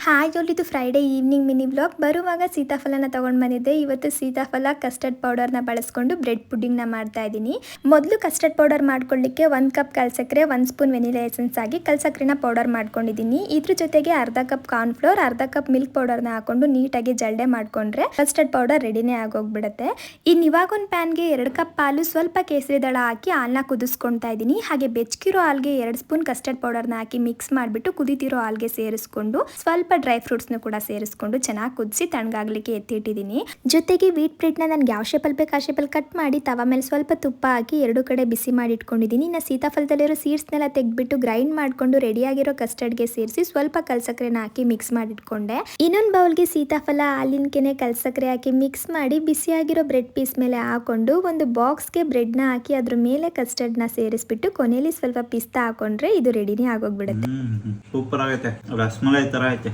Hi ಇದು Friday evening mini vlog. ಬರುವಾಗ ಸೀತಾಫಲನ ತೊಗೊಂಡು ಬಂದಿದ್ದೆ. ಇವತ್ತು ಸೀತಾಫಲ ಕಸ್ಟರ್ಡ್ ಪೌಡರ್ನ ಬಳಸ್ಕೊಂಡು ಬ್ರೆಡ್ ಪುಡ್ಡಿಂಗ್ನ ಮಾಡ್ತಾ ಇದ್ದೀನಿ. ಮೊದಲು ಕಸ್ಟರ್ಡ್ ಪೌಡರ್ ಮಾಡ್ಕೊಳ್ಳಿಕ್ಕೆ 1 ಕಪ್ ಕಲ್ಸಕ್ಕರೆ, 1 ಸ್ಪೂನ್ ವೆನಿಲಾ ಎಸೆನ್ಸ್ ಆಗಿ ಕಲ್ಸಕ್ರೆನ ಪೌಡರ್ ಮಾಡ್ಕೊಂಡಿದ್ದೀನಿ. ಇದ್ರ ಜೊತೆಗೆ ಅರ್ಧ ಕಪ್ ಕಾರ್ನ್ಫ್ಲೋರ್, ಅರ್ಧ ಕಪ್ ಮಿಲ್ಕ್ ಪೌಡರ್ನ ಹಾಕೊಂಡು ನೀಟಾಗಿ ಜಲ್ಡೆ ಮಾಡ್ಕೊಂಡ್ರೆ ಕಸ್ಟರ್ಡ್ ಪೌಡರ್ ರೆಡಿನೇ ಆಗೋಗ್ಬಿಡುತ್ತೆ. ಇವಾಗ ಒಂದು ಪ್ಯಾನ್ಗೆ 2 ಕಪ್ ಹಾಲು, ಸ್ವಲ್ಪ ಕೇಸರಿ ದಳ ಹಾಕಿ ಹಾಲನ್ನ ಕುದಿಸ್ಕೊಳ್ತಾ ಇದ್ದೀನಿ. ಹಾಗೆ ಬೆಚ್ಚಗಿರೋ ಹಾಲ್ಗೆ 2 ಸ್ಪೂನ್ ಕಸ್ಟರ್ಡ್ ಪೌಡರ್ನ ಹಾಕಿ ಮಿಕ್ಸ್ ಮಾಡಿಬಿಟ್ಟು ಕುದಿತಿರೋ ಹಾಲ್ಗೆ ಸೇರಿಸ್ಕೊಂಡು ಸ್ವಲ್ಪ ಡ್ರೈ ಫ್ರೂಟ್ಸ್ನ ಕೂಡ ಸೇರಿಸ್ಕೊಂಡು ಚೆನ್ನಾಗಿ ಕುದಿಸಿ ತಣ್ಣಗಾಗ್ಲಿಕ್ಕೆ ಎತ್ತಿಟ್ಟಿದ್ದೀನಿ. ಜೊತೆಗೆ ವೀಟ್ ಬ್ರೆಡ್ನ ನನಗೆ ಯಾವ ಶೇಪಲ್ಲಿ ಬೇಕು ಆ ಶೇಪಲ್ಲಿ ಕಟ್ ಮಾಡಿ ತವ ಮೇಲೆ ಸ್ವಲ್ಪ ತುಪ್ಪ ಹಾಕಿ 2 ಕಡೆ ಬಿಸಿ ಮಾಡಿ ಇಟ್ಕೊಂಡಿದ್ದೀನಿ. ಇನ್ನು ಸೀತಾಫಲದಲ್ಲಿರೋ ಸೀಡ್ಸ್ನೆಲ್ಲ ತೆಗೆದ್ಬಿಟ್ಟು ಗ್ರೈಂಡ್ ಮಾಡಿಕೊಂಡು ರೆಡಿಯಾಗಿರೋ ಕಸ್ಟರ್ಡ್ಗೆ ಸೇರಿಸಿ ಸ್ವಲ್ಪ ಕಲ್ಸಕ್ರೆನ ಹಾಕಿ ಮಿಕ್ಸ್ ಮಾಡಿಟ್ಕೊಂಡೆ. ಇನ್ನೊಂದು ಬೌಲ್ಗೆ ಸೀತಾಫಲ, ಹಾಲಿನ ಕೆನೆ, ಕಲ್ಸಕ್ರೆ ಹಾಕಿ ಮಿಕ್ಸ್ ಮಾಡಿ ಬಿಸಿಯಾಗಿರೋ ಬ್ರೆಡ್ ಪೀಸ್ ಮೇಲೆ ಹಾಕೊಂಡು ಒಂದು ಬಾಕ್ಸ್ಗೆ ಬ್ರೆಡ್ನ ಹಾಕಿ ಅದ್ರ ಮೇಲೆ ಕಸ್ಟರ್ಡ್ನ ಸೇರಿಸ್ಬಿಟ್ಟು ಕೊನೆಯಲ್ಲಿ ಸ್ವಲ್ಪ ಪಿಸ್ತಾ ಹಾಕೊಂಡ್ರೆ ಇದು ರೆಡಿನೇ ಆಗೋಗ್ಬಿಡುತ್ತೆ. ಸೂಪರ್ ಆಗೈತೆ, ರಸಮಲೈ ತರ ಐತೆ.